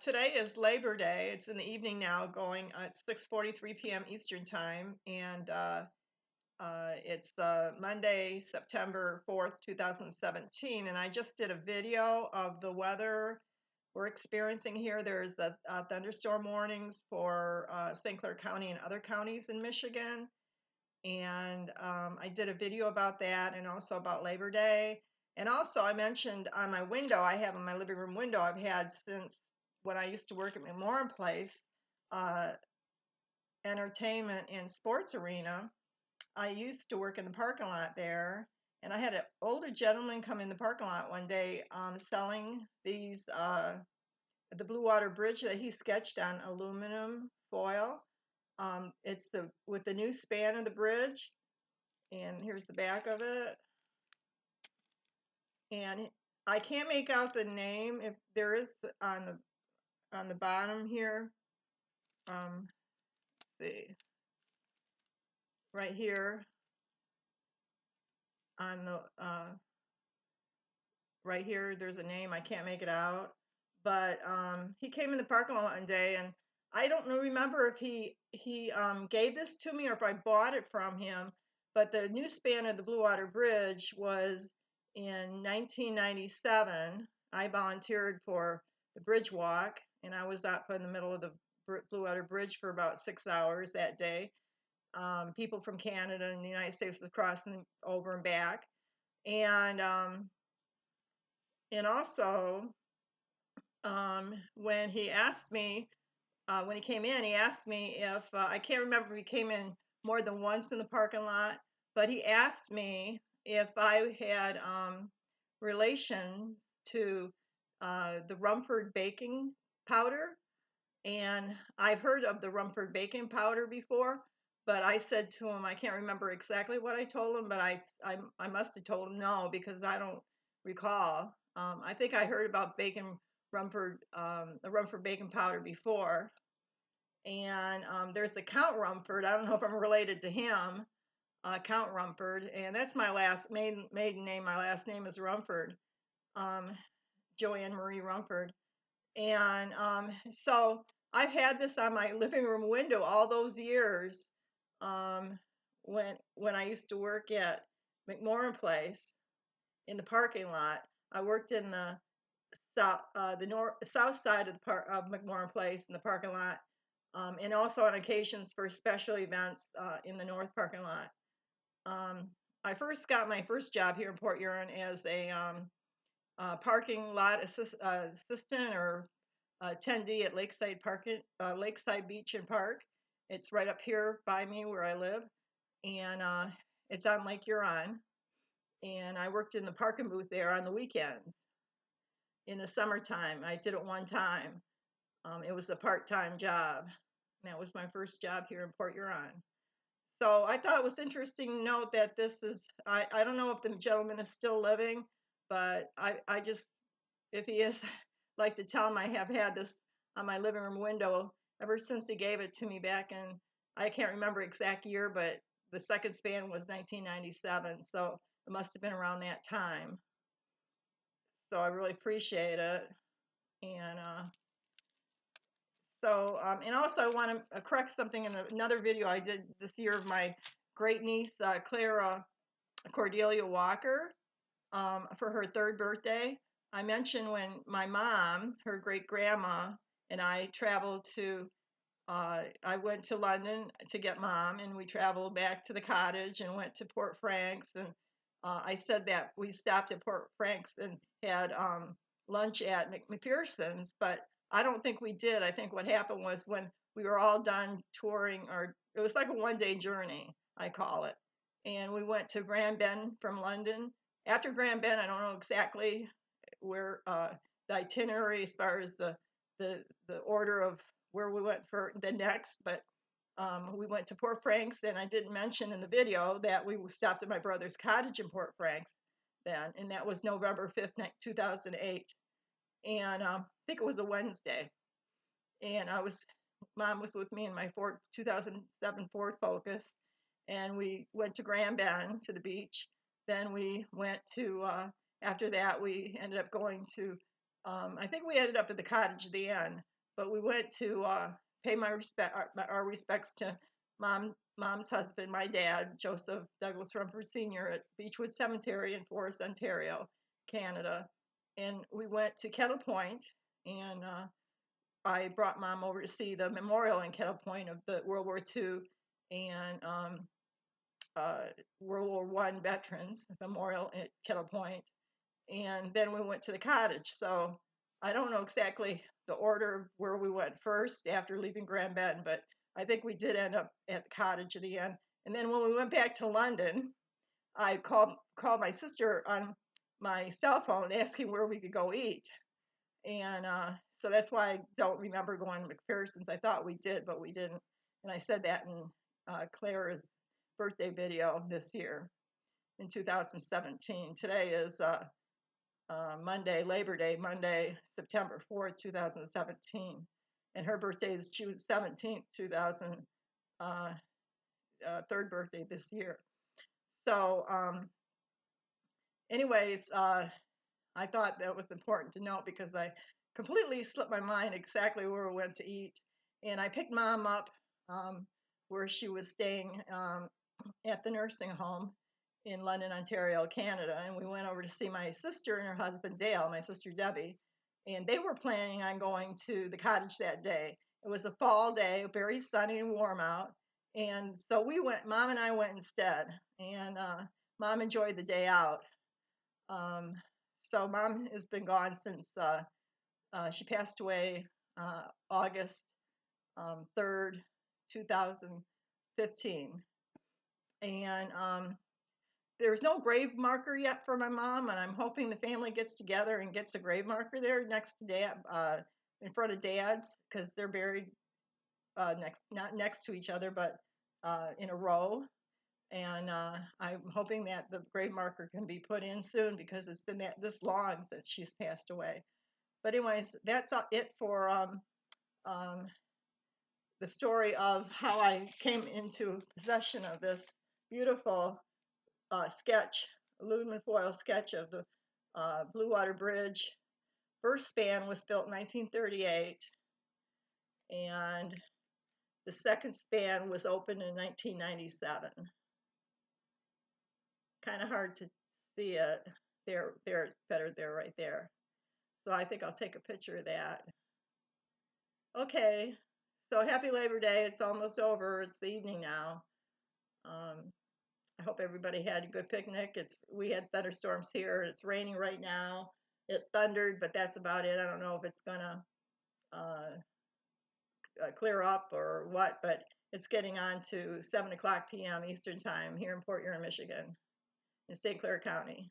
Today is Labor Day. It's in the evening now, going at 6:43 p.m. Eastern Time, and it's Monday, September 4th, 2017. And I just did a video of the weather we're experiencing here. There's thunderstorm warnings for St. Clair County and other counties in Michigan. And I did a video about that and also about Labor Day. And also, I mentioned on my window, I have in my living room window, I've had since when I used to work at McMorran Place, uh, entertainment and sports arena. I used to work in the parking lot there, and I had an older gentleman come in the parking lot one day selling these the Blue Water Bridge that he sketched on aluminum foil. It's the with the new span of the bridge, and here's the back of it. And I can't make out the name. If there is on the bottom here, let's see, right here on the right here, there's a name. I can't make it out. But he came in the parking lot one day, and I don't remember if he gave this to me or if I bought it from him. But the new span of the Blue Water Bridge was in 1997. I volunteered for the bridge walk, and I was up in the middle of the Blue Water Bridge for about 6 hours that day. People from Canada and the United States was crossing over and back, and also when he asked me when he came in, he asked me if I can't remember if he came in more than once in the parking lot, but he asked me if I had relations to the Rumford baking powder. And I've heard of the Rumford baking powder before, but I said to him, I can't remember exactly what I told him, but I must have told him no because I don't recall. I think I heard about the Rumford baking powder before. And there's a Count Rumford. I don't know if I'm related to him, Count Rumford, and that's my last maiden name. My last name is Rumford, um, Joanne Marie Rumford. And so I've had this on my living room window all those years um, when I used to work at McMorran Place in the parking lot. I worked in the south side of of McMorran Place in the parking lot, and also on occasions for special events in the north parking lot. I first got my first job here in Port Huron as a parking lot assistant or attendee at Lakeside Beach and Park. It's right up here by me where I live, and it's on Lake Huron. And I worked in the parking booth there on the weekends. In the summertime, I did it one time. It was a part-time job. And that was my first job here in Port Huron. So I thought it was interesting to note that this is, I don't know if the gentleman is still living, but I just, if he is, like to tell him I have had this on my living room window ever since he gave it to me back in, I can't remember exact year, but the second span was 1997. So it must have been around that time. So I really appreciate it. And and also I want to correct something in another video I did this year of my great niece, Clara Cordelia Walker, for her third birthday. I mentioned when my mom, her great grandma, and I traveled I went to London to get mom, and we traveled back to the cottage and went to Port Franks. And I said that we stopped at Port Franks and had lunch at McPherson's, but I don't think we did. I think what happened was when we were all done touring, or it was like a one-day journey, I call it. And we went to Grand Bend from London. After Grand Bend, I don't know exactly where the itinerary as far as the order of where we went for the next, but we went to Port Franks, and I didn't mention in the video that we stopped at my brother's cottage in Port Franks then, and that was November 5th, 2008. And I think it was a Wednesday. And mom was with me in my 2007 Ford Focus, and we went to Grand Bend to the beach. Then we went to, after that, we ended up going to I think we ended up at the Cottage of the Inn, but we went to pay our respects to mom's husband, my dad, Joseph Douglas Rumford Sr. at Beechwood Cemetery in Forest, Ontario, Canada. And we went to Kettle Point, and I brought mom over to see the memorial in Kettle Point of the World War II and World War One veterans memorial at Kettle Point. And then we went to the cottage. So I don't know exactly the order of where we went first after leaving Grand Bend, but I think we did end up at the cottage at the end. And then when we went back to London, I called my sister on my cell phone asking where we could go eat. And so that's why I don't remember going to McPherson's. I thought we did, but we didn't. And I said that in Clara's birthday video this year in 2017. Today is Monday, Labor Day, Monday, September 4th, 2017. And her birthday is June 17th, 2000, third birthday this year. So, anyways, I thought that was important to note because I completely slipped my mind exactly where we went to eat. And I picked mom up where she was staying at the nursing home in London, Ontario, Canada. And we went over to see my sister and her husband, Dale, my sister Debbie. And they were planning on going to the cottage that day. It was a fall day, very sunny and warm out. And so we went, mom and I went instead. And mom enjoyed the day out. Um, so mom has been gone since she passed away August 3rd, 2015. And there's no grave marker yet for my mom, and I'm hoping the family gets together and gets a grave marker there next to dad, in front of dad's, because they're buried not next to each other, but in a row. And I'm hoping that the grave marker can be put in soon because it's been this long since she's passed away. But anyways, that's it for the story of how I came into possession of this beautiful sketch, aluminum foil sketch of the Blue Water Bridge. First span was built in 1938, and the second span was opened in 1997. Kind of hard to see it. There, it's better there, right there. So I think I'll take a picture of that. Okay, so happy Labor Day. It's almost over. It's the evening now. I hope everybody had a good picnic. We had thunderstorms here. It's raining right now. It thundered, but that's about it. I don't know if it's gonna clear up or what, but it's getting on to 7 o'clock p.m. Eastern Time here in Port Huron, Michigan, in St. Clair County.